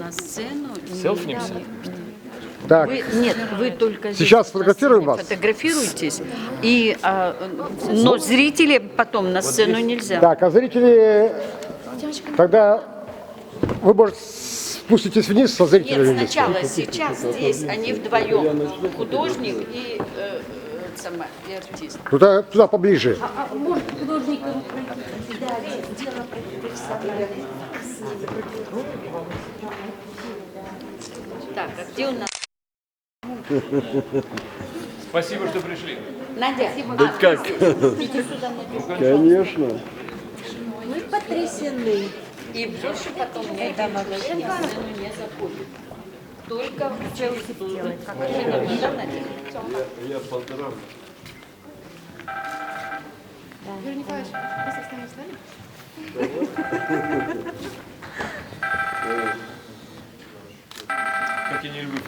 на сцену. Селфнимся? Так, Вы только здесь Сейчас на сфотографируем сцене вас? фотографируйтесь, но зрители потом на сцену нельзя. так, а зрители, тогда вы, может, спуститесь вниз со зрителями? Нет, сначала сейчас здесь они вдвоем, художник и и артист. Туда поближе. Может, художникам дело профессиональное. Так, а где у нас? Спасибо, что пришли. Надя, Да как? иди сюда, Надюша. Конечно. Мы потрясены. И больше потом ни один художник на сцену не заходит. Только в Челси делать. Да, Надя? Я полтора. Юрий Николаевич, просто с нами стали? Как я не люблю